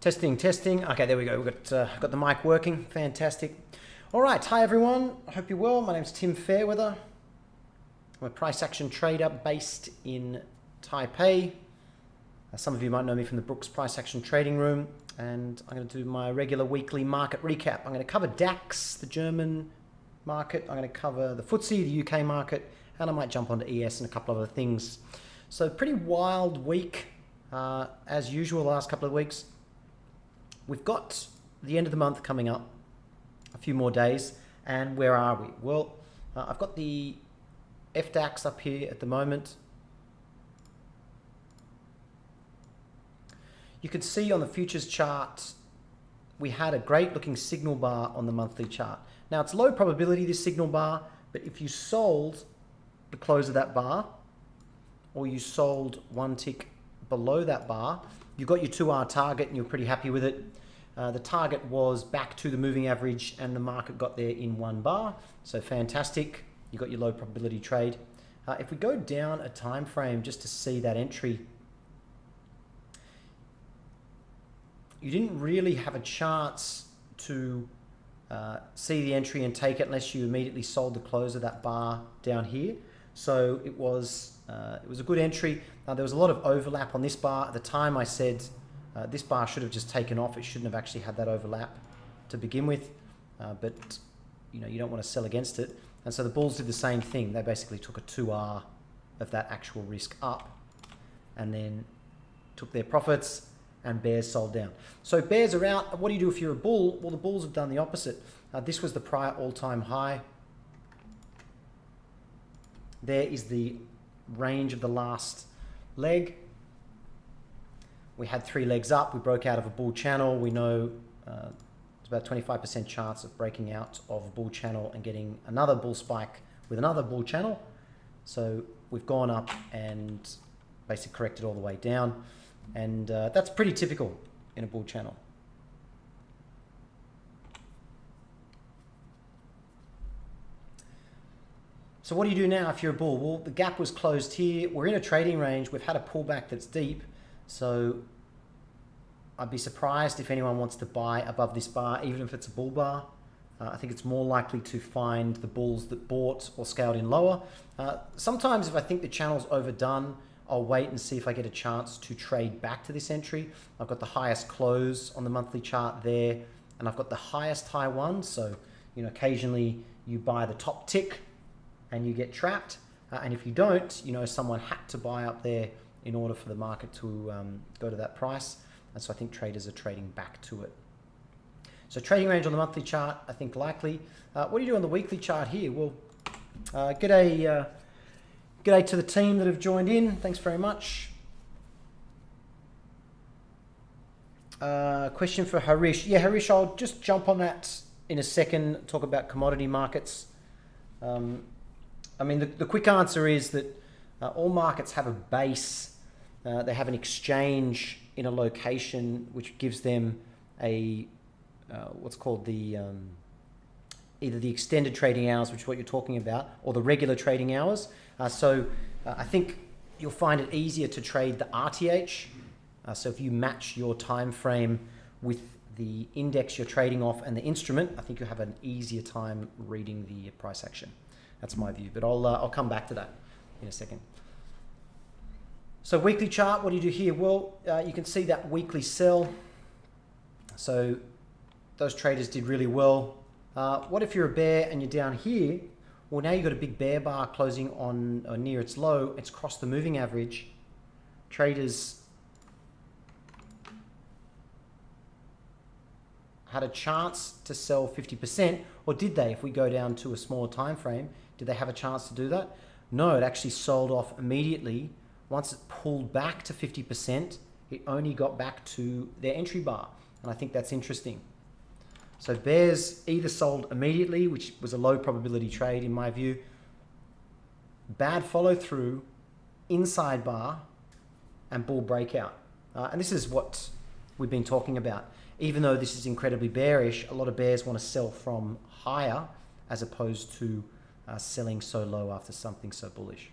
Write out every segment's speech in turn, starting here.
Testing, testing. Okay, there we go. We've got the mic working. Fantastic. All right. Hi, everyone. I hope you're well. My name's Tim Fairweather. I'm a price action trader based in Taipei. Some of you might know me from the Brooks Price Action Trading Room. And I'm going to do my regular weekly market recap. I'm going to cover DAX, the German market. I'm going to cover the FTSE, the UK market. And I might jump onto ES and a couple of other things. So pretty wild week, as usual, the last couple of weeks. We've got the end of the month coming up, a few more days, and where are we? Well, I've got the FDAX up here at the moment. You can see on the futures chart, we had a great looking signal bar on the monthly chart. Now it's low probability, this signal bar, but if you sold the close of that bar, or you sold one tick below that bar, you got your 2-hour target and you're pretty happy with it. The target was back to the moving average and the market got there in 1 bar. So fantastic. You got your low probability trade. If we go down a time frame just to see that entry, you didn't really have a chance to see the entry and take it unless you immediately sold the close of that bar down here. So it was a good entry. There was a lot of overlap on this bar. At the time I said this bar should have just taken off. It shouldn't have actually had that overlap to begin with, but you don't want to sell against it. And so the bulls did the same thing. They basically took a 2R of that actual risk up and then took their profits, and bears sold down. So bears are out. What do you do if you're a bull? Well, the bulls have done the opposite. This was the prior all-time high. There is the range of the last leg. We had 3 legs up. We broke out of a bull channel. We know it's about 25% chance of breaking out of a bull channel and getting another bull spike with another bull channel. So we've gone up and basically corrected all the way down. And that's pretty typical in a bull channel. So what do you do now if you're a bull? Well, the gap was closed here. We're in a trading range. We've had a pullback that's deep. So I'd be surprised if anyone wants to buy above this bar, even if it's a bull bar. I think it's more likely to find the bulls that bought or scaled in lower. Sometimes if I think the channel's overdone, I'll wait and see if I get a chance to trade back to this entry. I've got the highest close on the monthly chart there, and I've got the highest high one. So, occasionally you buy the top tick and you get trapped. And if you don't, someone had to buy up there in order for the market to go to that price. And so I think traders are trading back to it. So trading range on the monthly chart, I think likely. What do you do on the weekly chart here? Well, g'day to the team that have joined in. Thanks very much. Question for Harish. Yeah, Harish, I'll just jump on that in a second, talk about commodity markets. I mean, the quick answer is that all markets have a base. They have an exchange in a location which gives them a what's called the either the extended trading hours, which is what you're talking about, or the regular trading hours. So I think you'll find it easier to trade the RTH. So if you match your time frame with the index you're trading off and the instrument, I think you'll have an easier time reading the price action. That's my view, but I'll come back to that in a second. So weekly chart, what do you do here? Well, you can see that weekly sell. So those traders did really well. What if you're a bear and you're down here? Well, now you've got a big bear bar closing on or near its low. It's crossed the moving average. Traders had a chance to sell 50%, or did they? If we go down to a smaller time frame, did they have a chance to do that? No, it actually sold off immediately. Once it pulled back to 50%, it only got back to their entry bar. And I think that's interesting. So bears either sold immediately, which was a low probability trade in my view, bad follow through, inside bar, and bull breakout. And this is what we've been talking about. Even though this is incredibly bearish, a lot of bears want to sell from higher as opposed to selling so low after something so bullish.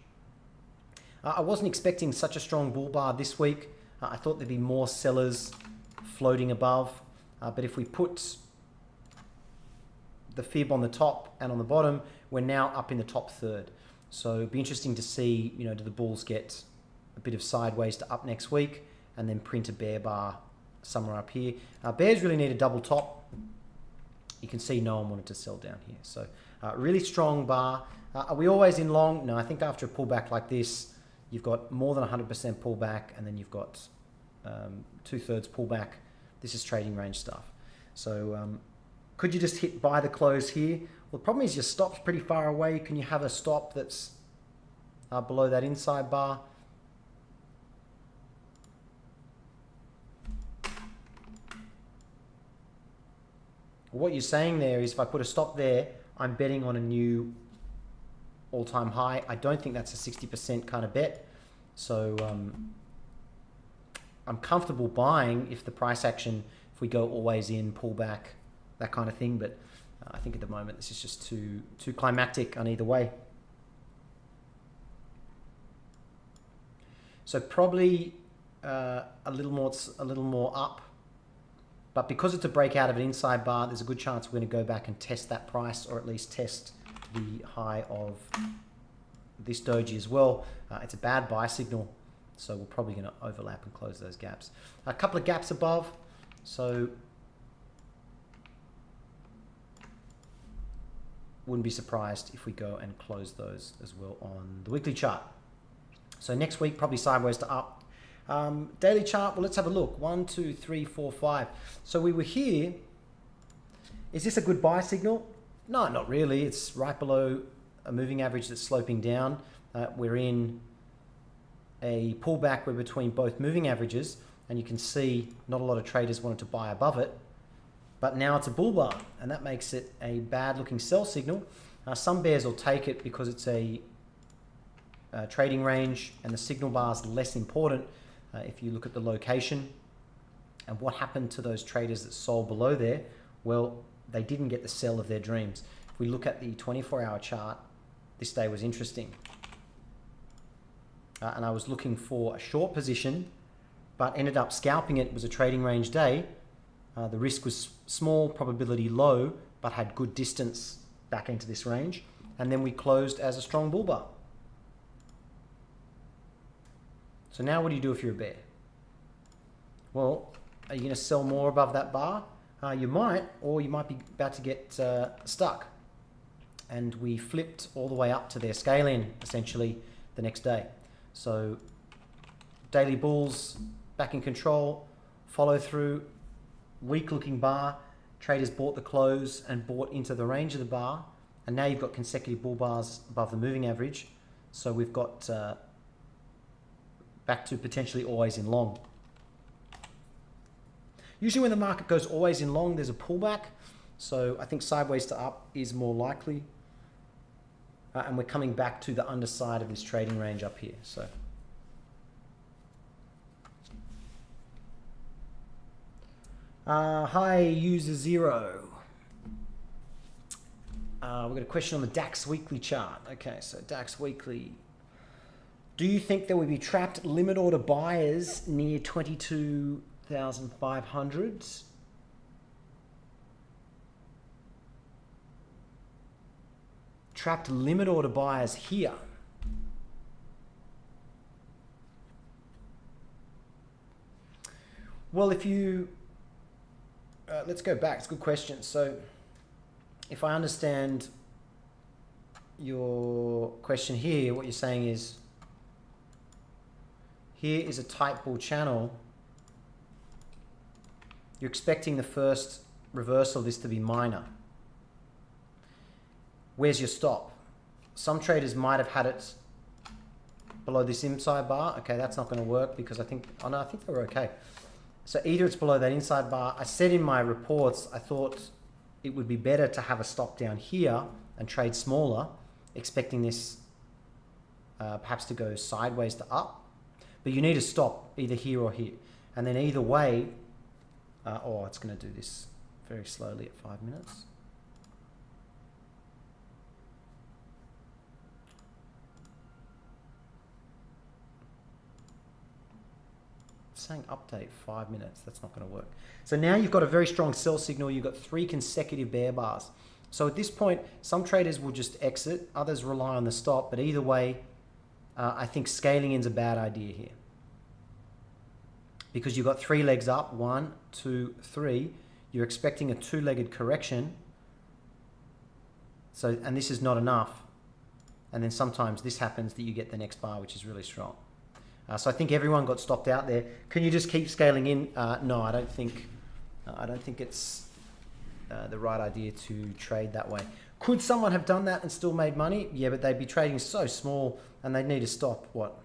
I wasn't expecting such a strong bull bar this week. I thought there'd be more sellers floating above. But if we put the fib on the top and on the bottom, we're now up in the top third. So it'd be interesting to see, you know, do the bulls get a bit of sideways to up next week and then print a bear bar somewhere up here. Bears really need a double top. You can see no one wanted to sell down here. So really strong bar. Are we always in long? No, I think after a pullback like this, you've got more than 100% pullback, and then you've got 2/3 pullback. This is trading range stuff. So could you just hit buy the close here? Well, the problem is your stop's pretty far away. Can you have a stop that's below that inside bar? What you're saying there is if I put a stop there, I'm betting on a new all-time high. I don't think that's a 60% kind of bet. So I'm comfortable buying if the price action, if we go always in, pull back, that kind of thing. But I think at the moment this is just too climactic on either way. So probably a little more up. But because it's a breakout of an inside bar, there's a good chance we're going to go back and test that price, or at least test the high of this doji as well. It's a bad buy signal, so we're probably going to overlap and close those gaps. A couple of gaps above, so wouldn't be surprised if we go and close those as well on the weekly chart. So next week, probably sideways to up. Daily chart, well, let's have a look. 1, 2, 3, 4, 5. So we were here. Is this a good buy signal? No, not really. It's right below a moving average that's sloping down. We're in a pullback. We're between both moving averages, and you can see not a lot of traders wanted to buy above it. But now it's a bull bar, and that makes it a bad looking sell signal. Some bears will take it because it's a trading range and the signal bar is less important. If you look at the location and what happened to those traders that sold below there, well, they didn't get the sell of their dreams. If we look at the 24-hour chart, this day was interesting. And I was looking for a short position, but ended up scalping it. It was a trading range day. The risk was small, probability low, but had good distance back into this range. And then we closed as a strong bull bar. So now what do you do if you're a bear? Well, are you going to sell more above that bar? You might, or you might be about to get stuck. And we flipped all the way up to their scale-in, essentially, the next day. So daily bulls back in control, follow through, weak-looking bar. Traders bought the close and bought into the range of the bar. And now you've got consecutive bull bars above the moving average. So we've got back to potentially always in long. Usually when the market goes always in long, there's a pullback. So I think sideways to up is more likely. And we're coming back to the underside of this trading range up here. So hi, user 0. We've got a question on the DAX weekly chart. Okay, so DAX weekly. Do you think there will be trapped limit order buyers near 22,500? Trapped limit order buyers here. Well, if you, let's go back. It's a good question. So if I understand your question here, what you're saying is, here is a tight bull channel. You're expecting the first reversal of this to be minor. Where's your stop? Some traders might have had it below this inside bar. Okay, that's not going to work because I think, oh no, I think they were okay. So either it's below that inside bar. I said in my reports, I thought it would be better to have a stop down here and trade smaller, expecting this perhaps to go sideways to up. But you need a stop either here or here. And then either way, oh, it's going to do this very slowly at 5 minutes. saying update 5 minutes. That's not going to work. So now you've got a very strong sell signal. You've got 3 consecutive bear bars. So at this point, some traders will just exit. Others rely on the stop. But either way, I think scaling in is a bad idea here. Because you've got 3 legs up. 1, 2, 3. You're expecting a 2-legged correction. So, and this is not enough. And then sometimes this happens that you get the next bar, which is really strong. So I think everyone got stopped out there. Can you just keep scaling in? No, I don't think it's the right idea to trade that way. Could someone have done that and still made money? Yeah, but they'd be trading so small, and they'd need to stop, what,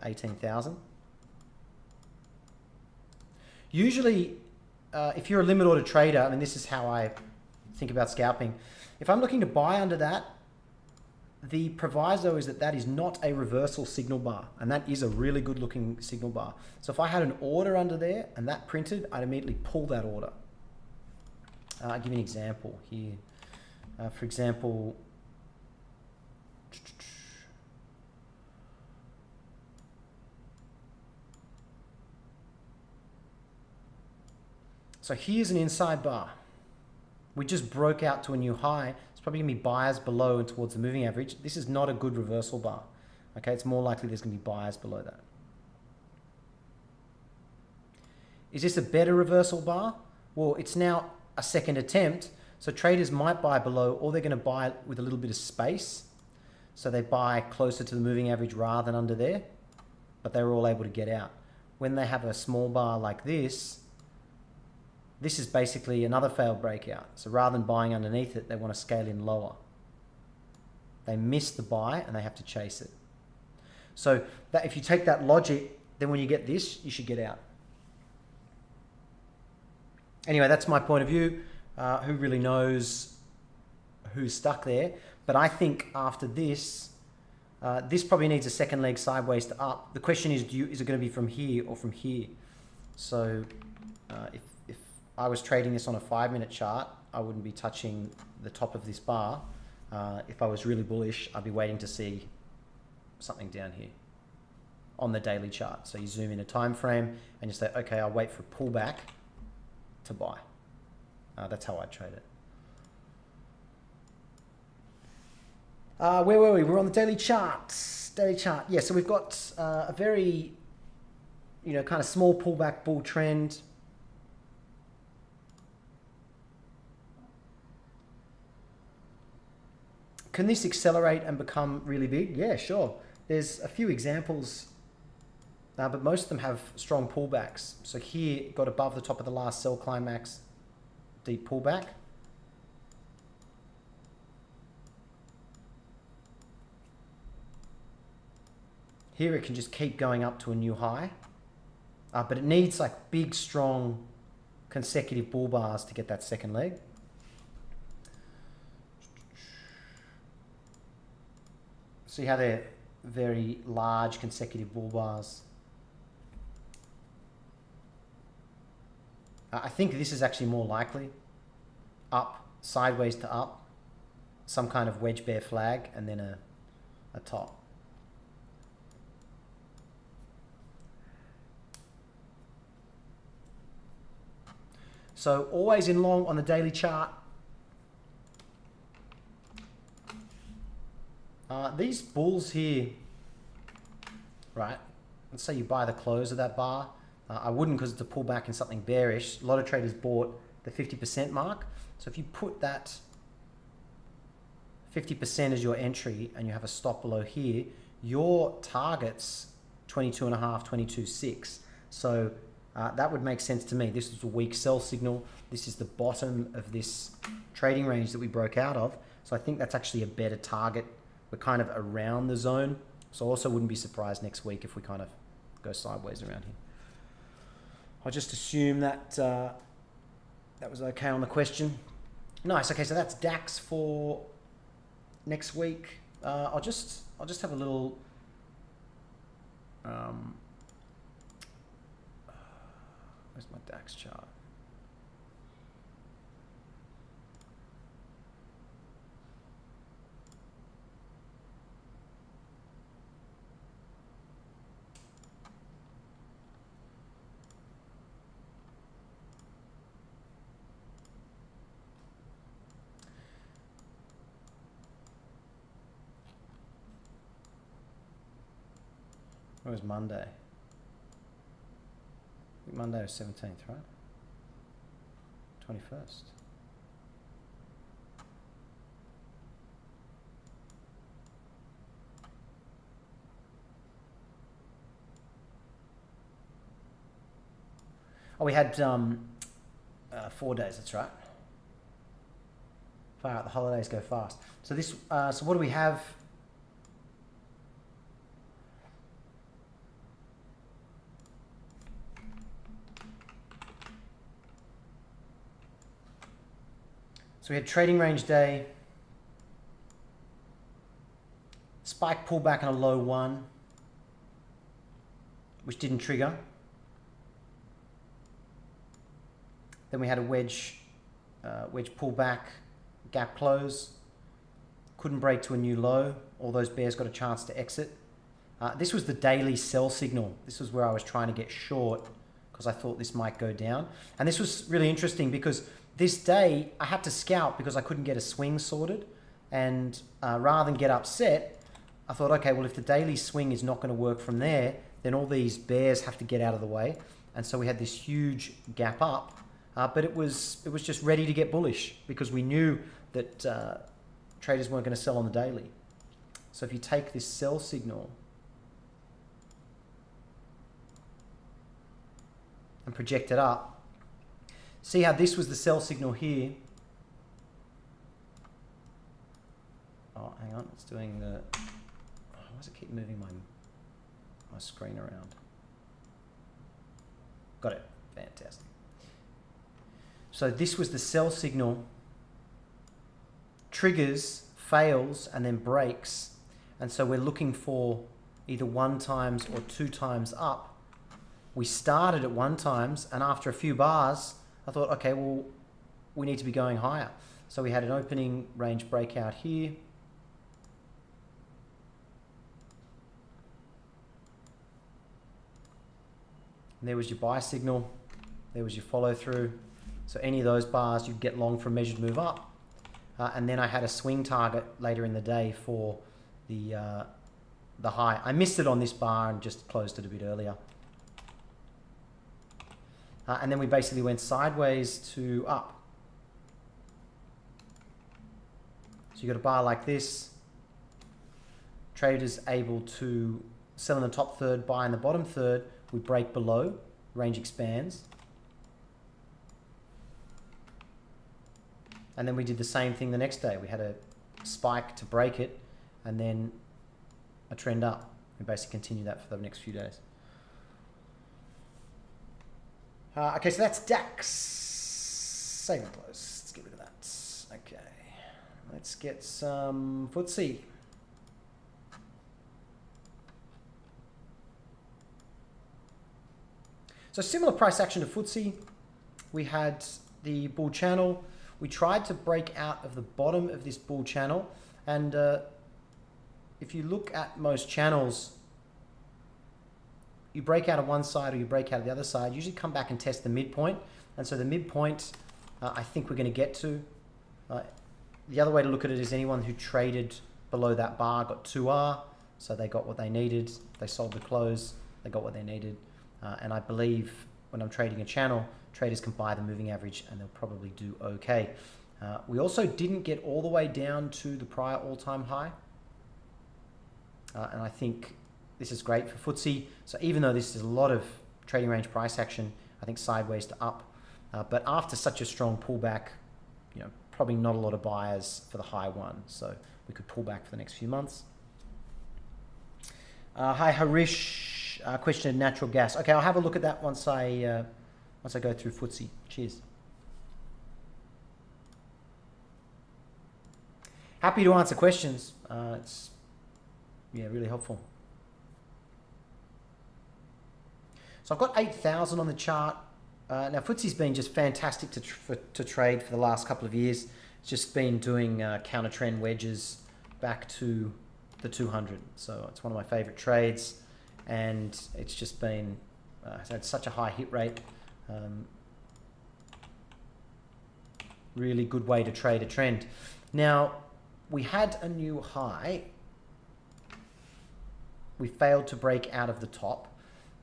18,000? Usually, if you're a limit order trader, I mean, this is how I think about scalping. If I'm looking to buy under that, the proviso is that that is not a reversal signal bar, and that is a really good looking signal bar. So if I had an order under there and that printed, I'd immediately pull that order. I'll give you an example here. For example, so here's an inside bar. We just broke out to a new high. It's probably gonna be buyers below and towards the moving average. This is not a good reversal bar. Okay, it's more likely there's gonna be buyers below that. Is this a better reversal bar? Well, it's now a second attempt. So traders might buy below, or they're gonna buy with a little bit of space. So they buy closer to the moving average rather than under there, but they were all able to get out. When they have a small bar like this, this is basically another failed breakout. So rather than buying underneath it, they want to scale in lower. They miss the buy and they have to chase it. So that if you take that logic, then when you get this, you should get out. Anyway, that's my point of view. Who really knows who's stuck there? But I think after this, this probably needs a second leg sideways to up. The question is, is it going to be from here or from here? So if I was trading this on a 5-minute chart, I wouldn't be touching the top of this bar. If I was really bullish, I'd be waiting to see something down here on the daily chart. So you zoom in a time frame and you say, okay, I'll wait for a pullback to buy. That's how I trade it. Where were we? We're on the daily chart. Daily chart. Yeah, so we've got a very, kind of small pullback bull trend. Can this accelerate and become really big? Yeah, sure. There's a few examples, but most of them have strong pullbacks. So here, got above the top of the last sell climax, deep pullback. Here it can just keep going up to a new high, but it needs like big, strong, consecutive bull bars to get that second leg. See how they're very large consecutive bull bars. I think this is actually more likely. Up, sideways to up, some kind of wedge bear flag, and then a top. So always in long on the daily chart. These bulls here, right? Let's say you buy the close of that bar. I wouldn't, because it's a pullback in something bearish. A lot of traders bought the 50% mark. So if you put that 50% as your entry and you have a stop below here, your target's 22.5, 22.6. So that would make sense to me. This is a weak sell signal. This is the bottom of this trading range that we broke out of. So I think that's actually a better target. We're kind of around the zone. So I also wouldn't be surprised next week if we kind of go sideways around here. I'll just assume that that was okay on the question. Nice. Okay, so that's DAX for next week. I'll just have a little. Where's my DAX chart? Where was Monday? I think Monday was 17th, right? 21st. Oh, we had 4 days, that's right. Far out, the holidays go fast. So this, so what do we have? So we had trading range day, spike pullback and a low one, which didn't trigger. Then we had a wedge pullback, gap close, couldn't break to a new low. All those bears got a chance to exit. This was the daily sell signal. This was where I was trying to get short because I thought this might go down. And this was really interesting because this day I had to scalp because I couldn't get a swing sorted. And rather than get upset, I thought, okay, well, if the daily swing is not going to work from there, then all these bears have to get out of the way. And so we had this huge gap up. But it was just ready to get bullish because we knew that traders weren't going to sell on the daily. So if you take this sell signal and project it up, see how this was the sell signal here. Oh, hang on, it's doing the... Oh, why does it keep moving my screen around? Got it, fantastic. So this was the sell signal, triggers, fails, and then breaks. And so we're looking for either 1 times or 2 times up. We started at 1 times, and after a few bars, I thought, okay, well, we need to be going higher. So we had an opening range breakout here. And there was your buy signal. There was your follow through. So any of those bars, you'd get long for a measured move up. And then I had a swing target later in the day for the high. I missed it on this bar and just closed it a bit earlier. And then we basically went sideways to up. So you got a bar like this. Traders able to sell in the top third, buy in the bottom third. We break below, range expands. And then we did the same thing the next day. We had a spike to break it and then a trend up. We basically continue that for the next few days. Okay, so that's DAX. Save and close. Let's get rid of that. Okay. Let's get some FTSE. So similar price action to FTSE. We had the bull channel. We tried to break out of the bottom of this bull channel. And if you look at most channels, you break out of one side or you break out of the other side, usually come back and test the midpoint. And so the midpoint, I think we're going to get to. The other way to look at it is anyone who traded below that bar got 2R. So they got what they needed. They sold the close. They got what they needed. And I believe when I'm trading a channel, traders can buy the moving average and they'll probably do okay. We also didn't get all the way down to the prior all-time high. And I think this is great for FTSE. So even though this is a lot of trading range price action, I think sideways to up. But after such a strong pullback, you know, probably not a lot of buyers for the high one. So we could pull back for the next few months. Hi Harish, question of natural gas. Okay, I'll have a look at that once I go through FTSE. Cheers. Happy to answer questions. It's really helpful. So I've got 8,000 on the chart. Now FTSE's been just fantastic to trade for the last couple of years. It's just been doing counter trend wedges back to the 200. So it's one of my favorite trades, and it's just been it's had such a high hit rate. Really good way to trade a trend. Now we had a new high we failed to break out of the top.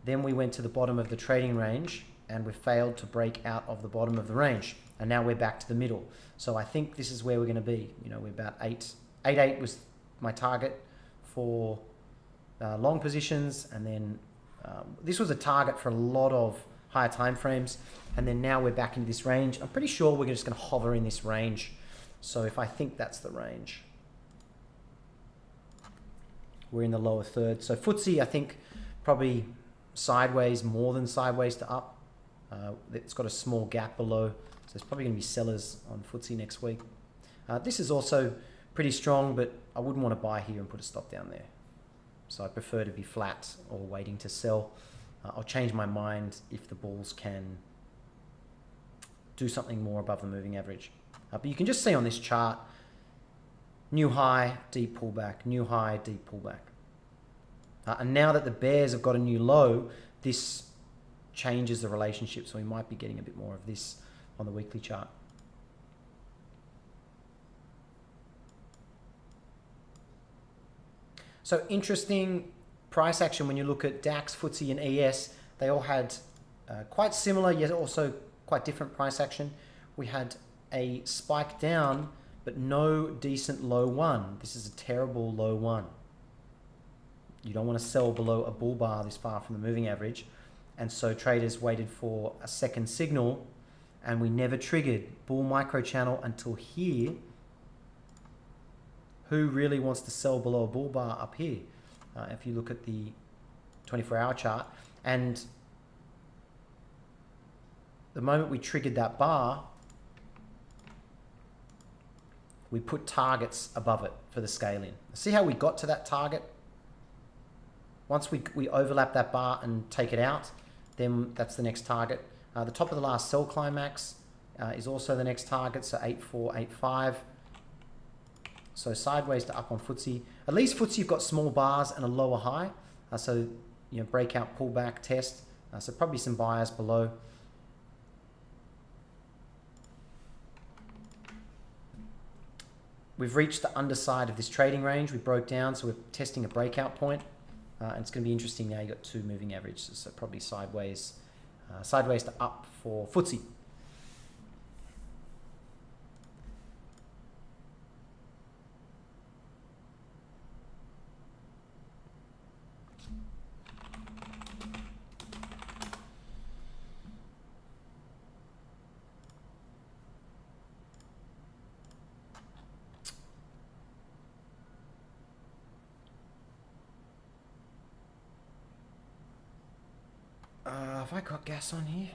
Then we went to the bottom of the trading range and we failed to break out of the bottom of the range. And now we're back to the middle. So I think this is where we're going to be. You know, we're about 8.8 was my target for long positions. And then this was a target for a lot of higher time frames. And then now we're back into this range. I'm pretty sure we're just going to hover in this range. So if I think that's the range, we're in the lower third. So FTSE, I think probably sideways, more than sideways to up. It's got a small gap below. So there's probably going to be sellers on FTSE next week. This is also pretty strong, but I wouldn't want to buy here and put a stop down there. So I prefer to be flat or waiting to sell. I'll change my mind if the bulls can do something more above the moving average. But you can just see on this chart, new high, deep pullback, new high, deep pullback. And now that the bears have got a new low, this changes the relationship. So we might be getting a bit more of this on the weekly chart. So interesting price action when you look at DAX, FTSE and ES. They all had quite similar, yet also quite different price action. We had a spike down, but no decent low one. This is a terrible low one. You don't want to sell below a bull bar this far from the moving average. And so traders waited for a second signal and we never triggered bull micro channel until here. Who really wants to sell below a bull bar up here? If you look at the 24-hour chart, and the moment we triggered that bar, we put targets above it for the scale in. See how we got to that target? Once we overlap that bar and take it out, then that's the next target. The top of the last sell climax is also the next target, so 8485. So sideways to up on FTSE. At least FTSE you've got small bars and a lower high. So you know, breakout, pullback, test. So probably some buyers below. We've reached the underside of this trading range. We broke down, so we're testing a breakout point. And it's going to be interesting now. You've got two moving averages, so probably sideways, sideways to up for FTSE. Have I got gas on here?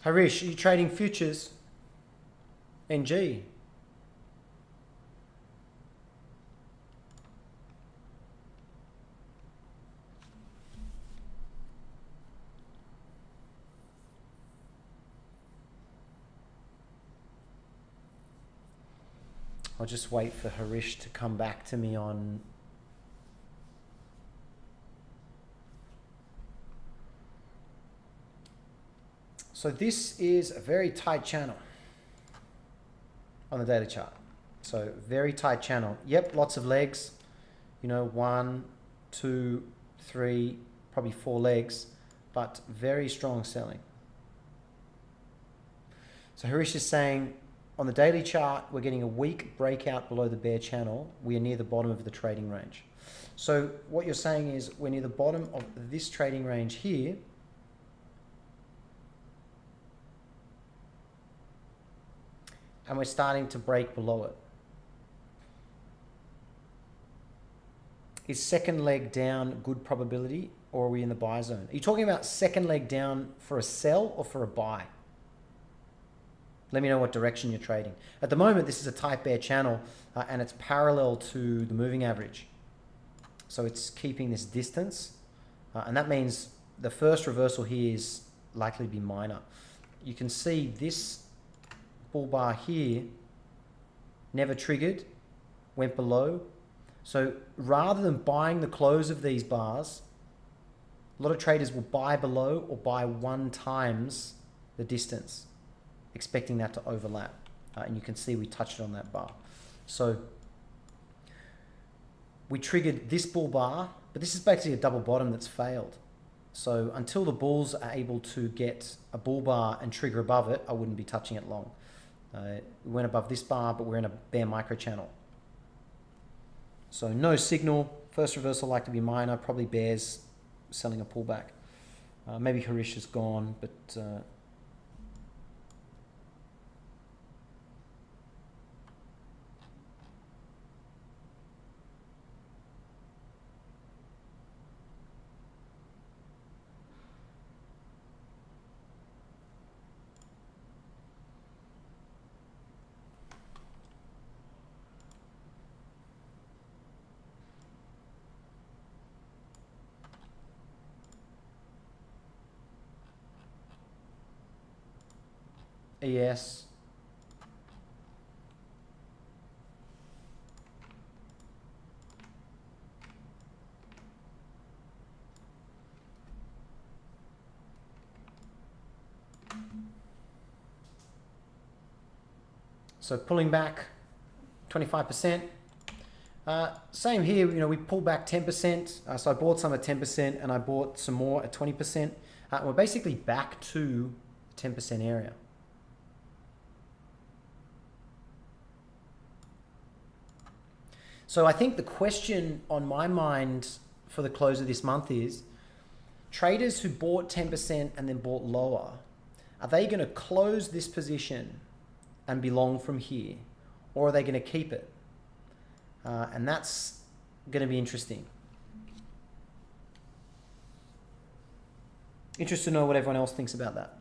Harish, are you trading futures? NG? I'll just wait for Harish to come back to me on so this is a very tight channel on the daily chart. So very tight channel. Yep, lots of legs. You know, 1, 2, 3, probably 4 legs, but very strong selling. So Harish is saying, on the daily chart, we're getting a weak breakout below the bear channel. We are near the bottom of the trading range. So what you're saying is we're near the bottom of this trading range here. And we're starting to break below it. Is second leg down good probability, or are we in the buy zone? Are you talking about second leg down for a sell or for a buy? Let me know what direction you're trading. At the moment, this is a tight bear channel and it's parallel to the moving average. So it's keeping this distance. And that means the first reversal here is likely to be minor. You can see this bull bar here never triggered, went below. So rather than buying the close of these bars, a lot of traders will buy below or buy 1 times the distance, expecting that to overlap. And you can see we touched on that bar. So we triggered this bull bar, but this is basically a double bottom that's failed. So until the bulls are able to get a bull bar and trigger above it, I wouldn't be touching it long. We went above this bar, but we're in a bear micro channel. So no signal. First reversal like to be minor, probably bears selling a pullback. Maybe Harish is gone, but ES. So pulling back 25%. Same here, we pulled back 10%. So I bought some at 10% and I bought some more at 20%. We're basically back to the 10% area. So I think the question on my mind for the close of this month is, traders who bought 10% and then bought lower, are they going to close this position and be long from here? Or are they going to keep it? And that's going to be interesting. Interested to know what everyone else thinks about that.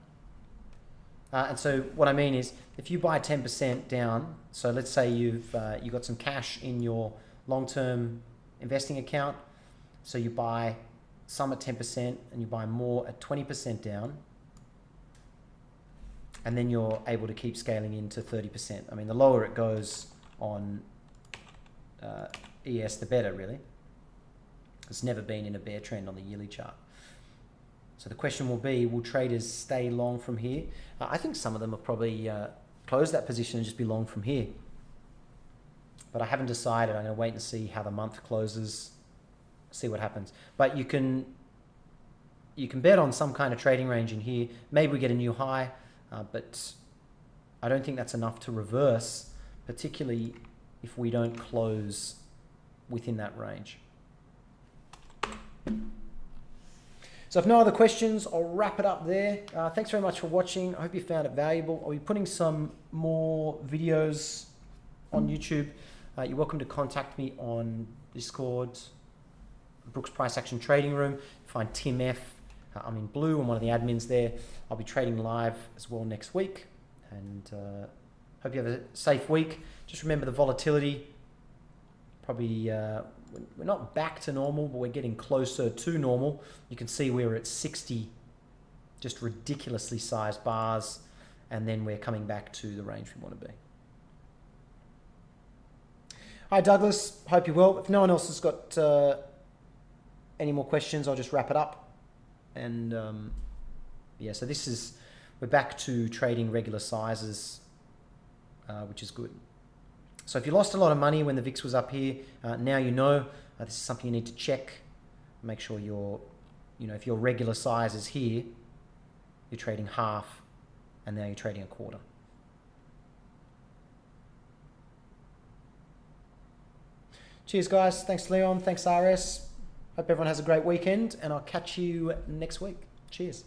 And so what I mean is, if you buy 10% down, so let's say you've got some cash in your long-term investing account, so you buy some at 10% and you buy more at 20% down, and then you're able to keep scaling into 30%. I mean, the lower it goes on ES, the better, really. It's never been in a bear trend on the yearly chart. So the question will be, will traders stay long from here? I think some of them will probably close that position and just be long from here. But I haven't decided. I'm going to wait and see how the month closes, see what happens. But you can bet on some kind of trading range in here. Maybe we get a new high, but I don't think that's enough to reverse, particularly if we don't close within that range. So if no other questions, I'll wrap it up there. Thanks very much for watching. I hope you found it valuable. I'll be putting some more videos on YouTube. You're welcome to contact me on Discord, Brooks Price Action Trading Room. Find Tim F. I'm in blue. I'm one of the admins there. I'll be trading live as well next week. And hope you have a safe week. Just remember the volatility. Probably we're not back to normal, but we're getting closer to normal. You can see we're at 60 just ridiculously sized bars, and then we're coming back to the range we want to be. Hi Douglas, hope you're well. If no one else has got any more questions, I'll just wrap it up. And yeah, so we're back to trading regular sizes, which is good. So if you lost a lot of money when the VIX was up here, now you know this is something you need to check. Make sure if your regular size is here, you're trading half, and now you're trading a quarter. Cheers, guys. Thanks, Leon. Thanks, RS. Hope everyone has a great weekend, and I'll catch you next week. Cheers.